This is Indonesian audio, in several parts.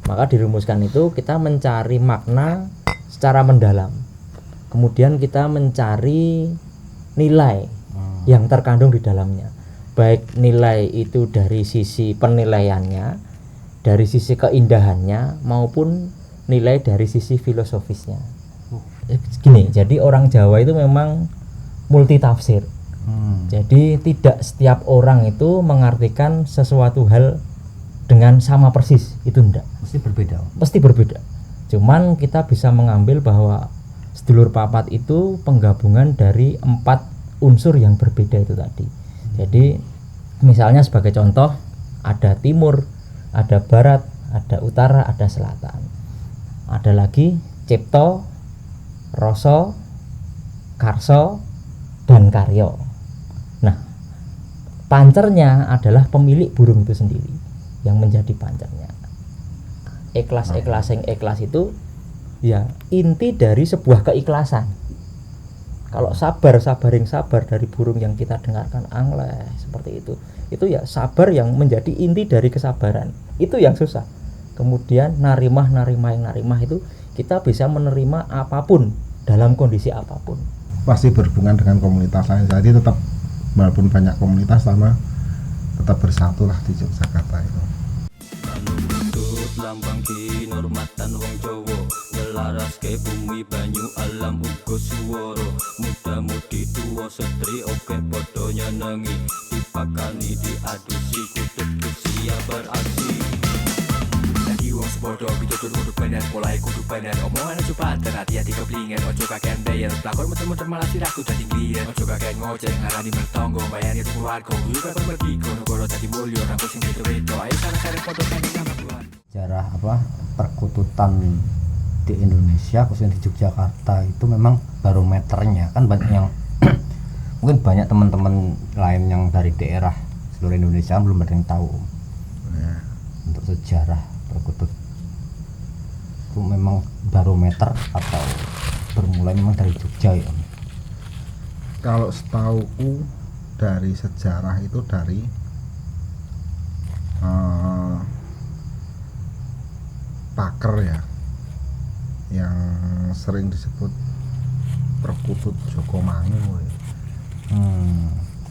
Maka dirumuskan itu kita mencari makna secara mendalam. Kemudian kita mencari nilai yang terkandung di dalamnya. Baik nilai itu dari sisi penilaiannya, dari sisi keindahannya, maupun nilai dari sisi filosofisnya. Gini, jadi orang Jawa itu memang multi tafsir. Jadi tidak setiap orang itu mengartikan sesuatu hal dengan sama persis, itu enggak. Pasti berbeda. Cuman kita bisa mengambil bahwa sedulur papat itu penggabungan dari 4 unsur yang berbeda itu tadi. Jadi misalnya sebagai contoh, ada timur, ada barat, ada utara, ada selatan. Ada lagi cipta, rasa, karsa, dan karya. Nah, pancernya adalah pemilik burung itu sendiri yang menjadi pancernya. Ikhlas yang ikhlas itu ya inti dari sebuah keikhlasan. Kalau sabar dari burung yang kita dengarkan angleh seperti itu ya sabar yang menjadi inti dari kesabaran. Itu yang susah. Kemudian narimah itu kita bisa menerima apapun dalam kondisi apapun. Pasti berhubungan dengan komunitas lain. Jadi tetap walaupun banyak komunitas sama tetap bersatu lah di Yogyakarta itu. Lambang kinurmatan wong Jawa ngelaraske bumi banyu alam uga swara muda-mudi tuwa setri oke padha nyenengi dipakani diadusi kudu siap beraksi. Wong sepodo pitutur kudu bener, mulai kudu bener. Omongan aja paten, hati-hati keblingen. Ojo kakean bayar, pelakor muter-muter malah sirahku dadi ngliyen. Ojo kakean ngoceh, ngarani mertonggo, bayani itu keluarga. Kuyu kakor mergiko, negoro dadi mulyo, rambut sing gitu-gitu. Ayo sareng-sareng podo kanding nama Tuhan. Sejarah perkututan di Indonesia, khususnya di Yogyakarta itu memang barometernya. Kan banyak yang mungkin banyak teman-teman lain yang dari daerah seluruh Indonesia belum ada yang tahu untuk sejarah perkutut itu memang barometer atau bermulai memang dari Jogja ya. Kalau setauku dari sejarah itu dari Paker ya, yang sering disebut perkutut Jokomangu.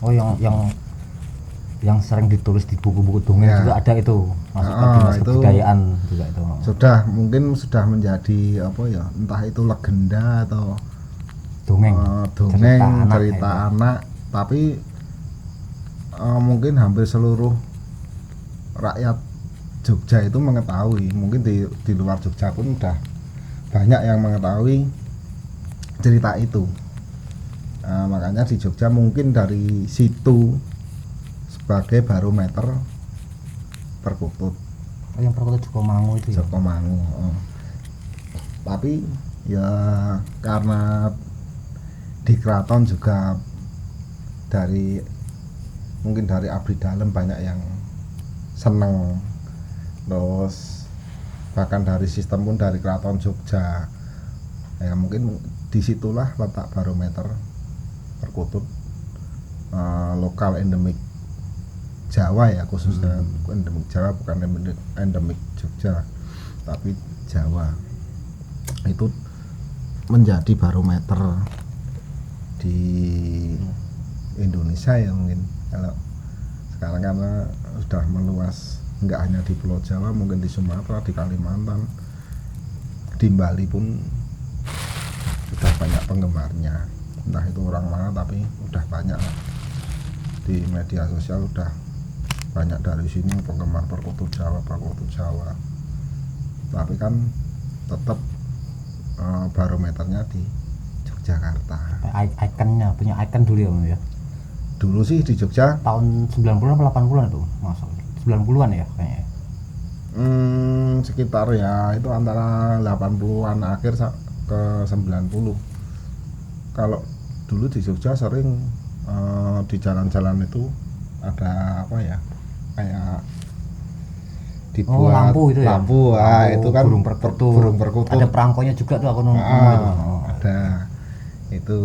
Oh yang sering ditulis di buku-buku dongeng ya. Juga ada itu maksudnya dinas kebudayaan juga itu mungkin sudah menjadi apa ya, entah itu legenda atau dongeng cerita anak tapi mungkin hampir seluruh rakyat Jogja itu mengetahui, mungkin di luar Jogja pun udah banyak yang mengetahui cerita itu. Makanya di Jogja mungkin dari situ sebagai barometer perkutut. Yang perkutut Jokomangu itu ya? Jokomangu. Tapi ya karena di keraton juga mungkin dari abdi dalam banyak yang seneng, terus bahkan dari sistem pun dari keraton Jogja ya, mungkin disitulah letak barometer perkutut lokal endemik Jawa ya, khususnya endemik Jawa, bukan endemik Jogja tapi Jawa, itu menjadi barometer di Indonesia ya. Mungkin kalau sekarang karena sudah meluas, nggak hanya di Pulau Jawa, mungkin di Sumatera, di Kalimantan, di Bali pun sudah banyak penggemarnya, entah itu orang mana tapi udah banyak di media sosial, udah banyak dari sini penggemar perkutut Jawa. Tapi kan tetap barometernya di Yogyakarta. Ikonnya punya ikon dulu ya. Dulu sih di Jogja tahun 90-an atau 80-an itu, masuk 90-an ya kayaknya. Sekitar ya itu antara 80-an akhir ke 90. Kalau dulu di Jogja sering di jalan-jalan itu ada apa ya, kayak dibuat lampu itu ya? Lampu itu kan burung perkutut. Ada perangkonya juga tuh aku nemu itu. Ada itu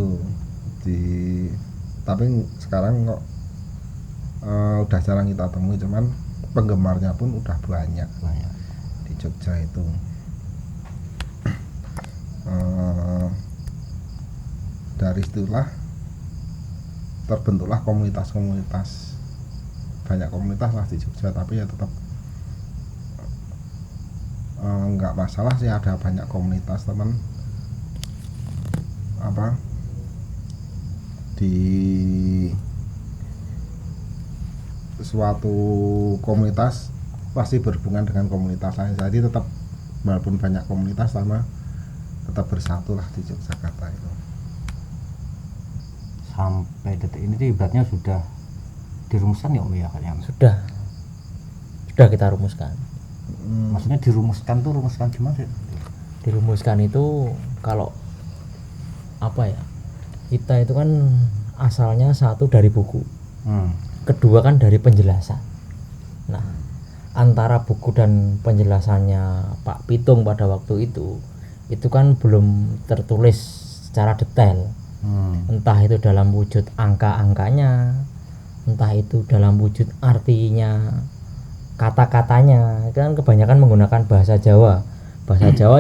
tapi sekarang kok udah jarang kita temui, cuman penggemarnya pun udah banyak di Jogja itu dari situlah terbentuklah komunitas-komunitas, banyak komunitas lah di Jogja, tapi ya tetap nggak masalah sih ada banyak komunitas teman apa di suatu komunitas pasti berhubungan dengan komunitas lain, jadi tetap walaupun banyak komunitas sama tetap bersatu lah di Yogyakarta itu. Sampai detik ini tuh ibaratnya sudah dirumuskan ya Om ya kayaknya. Sudah kita rumuskan. Maksudnya dirumuskan tuh rumuskan gimana sih? Dirumuskan itu kalau apa ya, kita itu kan asalnya satu dari buku, kedua kan dari penjelasan. Nah, antara buku dan penjelasannya Pak Pitung pada waktu itu kan belum tertulis secara detail. Entah itu dalam wujud angka-angkanya, entah itu dalam wujud artinya, kata-katanya, kan kebanyakan menggunakan bahasa Jawa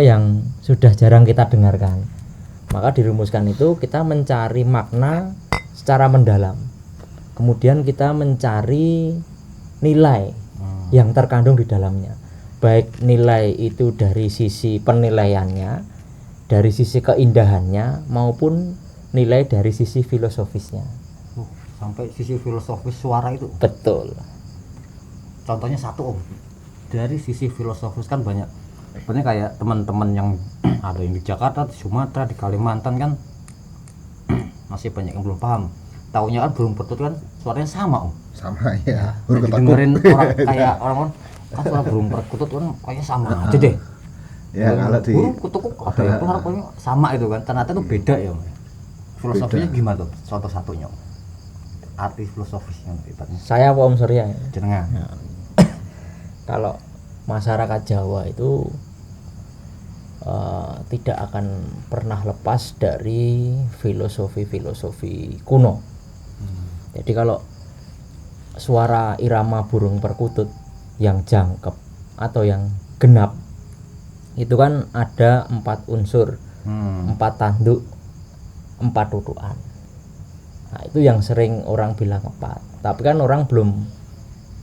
yang sudah jarang kita dengarkan. Maka dirumuskan itu kita mencari makna secara mendalam, kemudian kita mencari nilai yang terkandung di dalamnya, baik nilai itu dari sisi penilaiannya, dari sisi keindahannya, maupun nilai dari sisi filosofisnya. Sampai sisi filosofis suara itu. Betul. Contohnya satu Om, dari sisi filosofis kan banyak, sebenarnya kayak teman-teman yang ada yang di Jakarta, di Sumatera, di Kalimantan kan masih banyak yang belum paham. Taunya kan burung perkutut kan suaranya sama Om. Sama ya. Jadi dengerin orang kayak orang kan suara burung perkutut kan kayaknya sama aja deh. Ya kalau di burung kutukuk ada yang pokoknya sama itu kan, ternyata itu beda ya Om. Filosofinya gimana tuh? Contoh satunya Om. Arti filosofisnya ibaratnya. Saya Om Surya. Jenengan. Kalau masyarakat Jawa itu tidak akan pernah lepas dari filosofi kuno. Jadi kalau suara irama burung perkutut yang jangkep atau yang genap itu kan ada 4 unsur, 4 tanduk, 4 tutukan. Nah, itu yang sering orang bilang ngepat. Tapi kan orang belum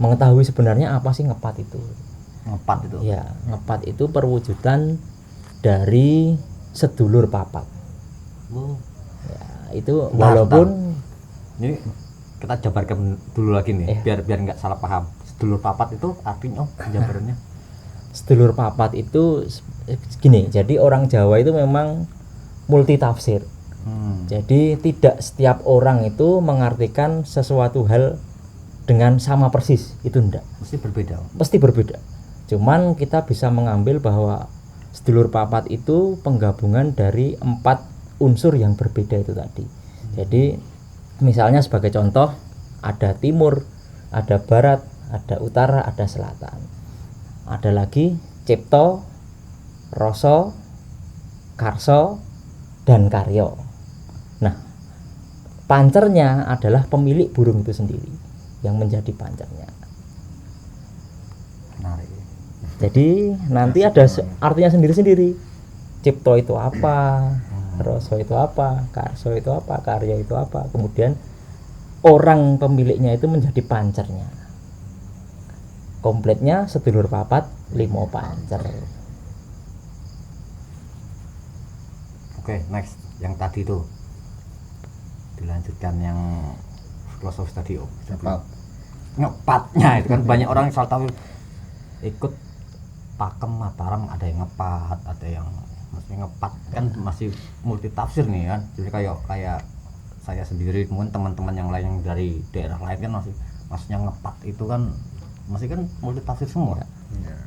mengetahui sebenarnya apa sih ngepat itu. Ngepat itu. Ya, ngepat itu perwujudan dari sedulur papat. Ya, itu walaupun ini kita jabarkan dulu lagi nih, biar nggak salah paham. Sedulur papat itu artinya jabarannya. Sedulur papat itu gini, jadi orang Jawa itu memang multi tafsir. Jadi tidak setiap orang itu mengartikan sesuatu hal dengan sama persis, itu enggak. Mesti berbeda. Cuman kita bisa mengambil bahwa sedulur papat itu penggabungan dari 4 unsur yang berbeda itu tadi. Jadi misalnya sebagai contoh, ada timur, ada barat, ada utara, ada selatan. Ada lagi cipto, rasa, karsa, dan karya. Nah, pancernya adalah pemilik burung itu sendiri yang menjadi pancernya. Jadi nanti ada artinya sendiri-sendiri. Cipto itu apa, rasa itu apa, karsa itu apa, karya itu apa. Kemudian orang pemiliknya itu menjadi pancernya. Kompletnya sedulur papat 5 pancer. Oke, next yang tadi tuh dilanjutkan yang filosofis tadi ngepatnya itu kan banyak orang yang salah tahu, ikut pakem Mataram ada yang ngepat, ada yang maksudnya ngepat kan masih multi tafsir nih kan. Jadi kayak saya sendiri mungkin teman-teman yang lain yang dari daerah lain kan maksudnya ngepat itu kan masih kan multi tafsir semua. ya.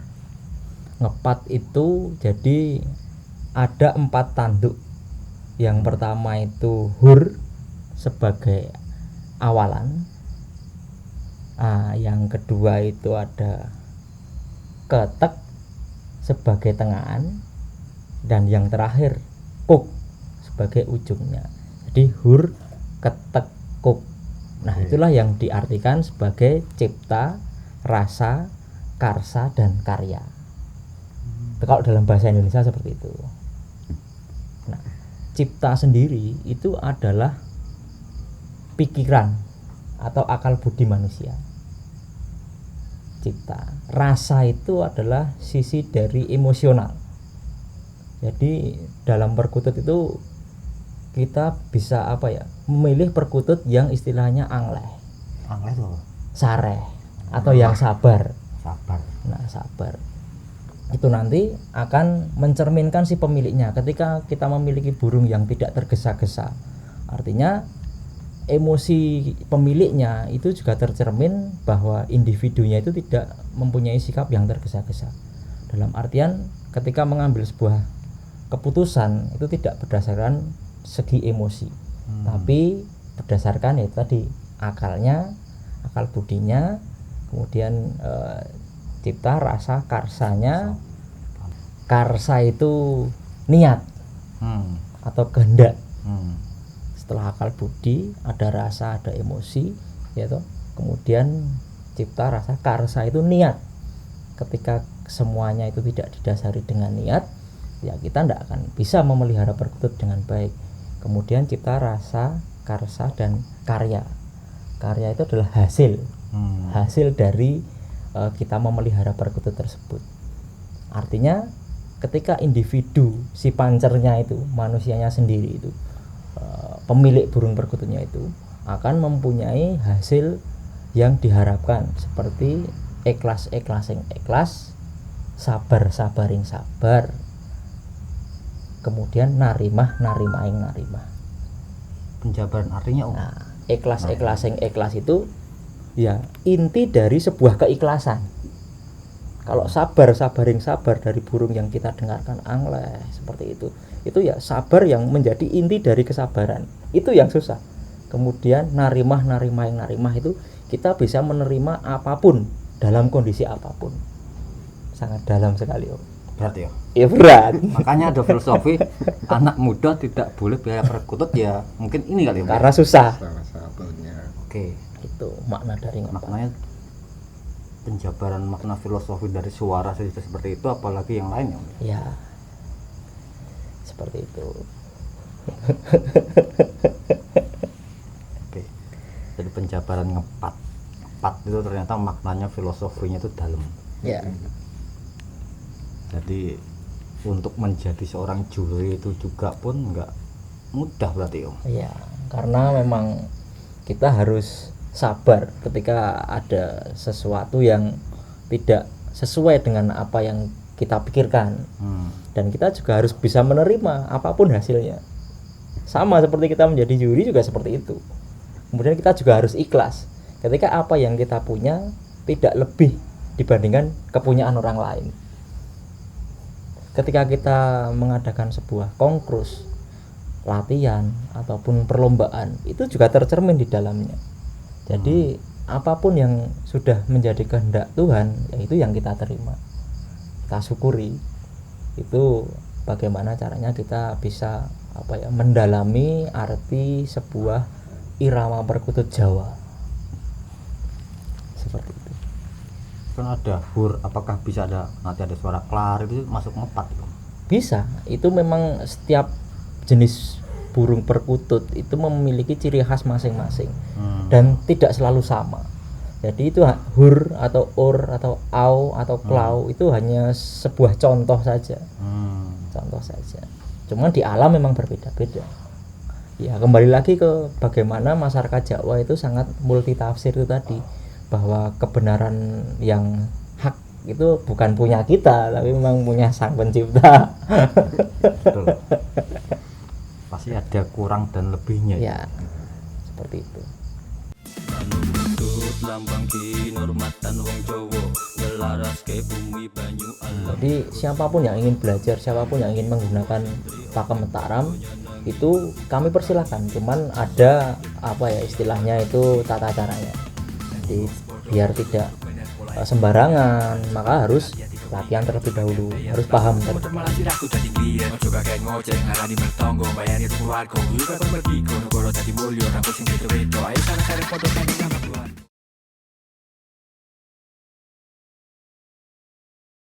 Ngepat itu jadi ada 4 tanduk. Yang pertama itu hur sebagai awalan. Yang kedua itu ada ketek sebagai tengahan, dan yang terakhir kuk sebagai ujungnya. Jadi hur, ketek, kuk. Nah, itulah yang diartikan sebagai cipta, rasa, karsa, dan karya. Kalau dalam bahasa Indonesia seperti itu. Nah, cipta sendiri itu adalah pikiran atau akal budi manusia. Cipta. Rasa itu adalah sisi dari emosional. Jadi dalam perkutut itu kita bisa memilih perkutut yang istilahnya angleh, itu apa? sareh, atau yang sabar. Sabar. Nah, sabar itu nanti akan mencerminkan si pemiliknya. Ketika kita memiliki burung yang tidak tergesa-gesa, artinya emosi pemiliknya itu juga tercermin bahwa individunya itu tidak mempunyai sikap yang tergesa-gesa. Dalam artian ketika mengambil sebuah keputusan itu tidak berdasarkan segi emosi, tapi berdasarkan itu tadi akalnya, akal budinya, kemudian cipta, rasa, karsanya. Karsa itu niat atau kehendak. Setelah akal budi ada rasa, ada emosi, ya toh. Kemudian cipta, rasa, karsa itu niat. Ketika semuanya itu tidak didasari dengan niat, ya kita tidak akan bisa memelihara perkutut dengan baik. Kemudian cipta, rasa, karsa, dan karya. Karya itu adalah hasil dari kita memelihara perkutut tersebut. Artinya ketika individu si pancernya itu, manusianya sendiri itu, pemilik burung perkututnya itu akan mempunyai hasil yang diharapkan seperti ikhlas sabar kemudian narimah Penjabaran artinya ikhlas itu ya inti dari sebuah keikhlasan. Kalau sabar dari burung yang kita dengarkan angleh seperti itu ya sabar yang menjadi inti dari kesabaran. Itu yang susah. Kemudian narimah itu kita bisa menerima apapun dalam kondisi apapun. Sangat dalam sekali, Om. Berat ya? Ya berat. Makanya ada filosofi anak muda tidak boleh pelihara perkutut, ya mungkin ini kali ya. Karena susah. Salah satunya. Oke. Itu makna dari ngepat. Maknanya penjabaran makna filosofi dari suara seperti itu, apalagi yang lainnya. Ya. Seperti itu. Oke. Jadi penjabaran ngepat itu ternyata maknanya filosofinya itu dalam. Ya. Jadi untuk menjadi seorang juri itu juga pun nggak mudah berarti, Om. Iya, karena memang kita harus sabar ketika ada sesuatu yang tidak sesuai dengan apa yang kita pikirkan. Dan kita juga harus bisa menerima apapun hasilnya. Sama seperti kita menjadi juri juga seperti itu. Kemudian kita juga harus ikhlas ketika apa yang kita punya tidak lebih dibandingkan kepunyaan orang lain. Ketika kita mengadakan sebuah konkursus, latihan ataupun perlombaan, itu juga tercermin di dalamnya. Jadi apapun yang sudah menjadi kehendak Tuhan, ya itu yang kita terima, kita syukuri. Itu bagaimana caranya kita bisa mendalami arti sebuah irama perkutut Jawa seperti itu. Kan ada hur, apakah bisa nanti ada suara klar itu masuk ngepat itu? Bisa, itu memang setiap jenis burung perkutut itu memiliki ciri khas masing-masing dan tidak selalu sama. Jadi itu hur atau or atau au atau klau itu hanya sebuah contoh saja. Contoh saja. Cuman di alam memang berbeda-beda. Ya kembali lagi ke bagaimana masyarakat Jawa itu sangat multitafsir itu tadi, bahwa kebenaran yang hak itu bukan punya kita tapi memang punya Sang Pencipta. Betul. Pasti ada kurang dan lebihnya ya seperti itu. Jadi siapapun yang ingin belajar, siapapun yang ingin menggunakan pakem Mataram itu kami persilahkan, cuman ada istilahnya itu tata caranya. Jadi biar tidak sembarangan, maka harus latihan terlebih dahulu, harus paham terlebih.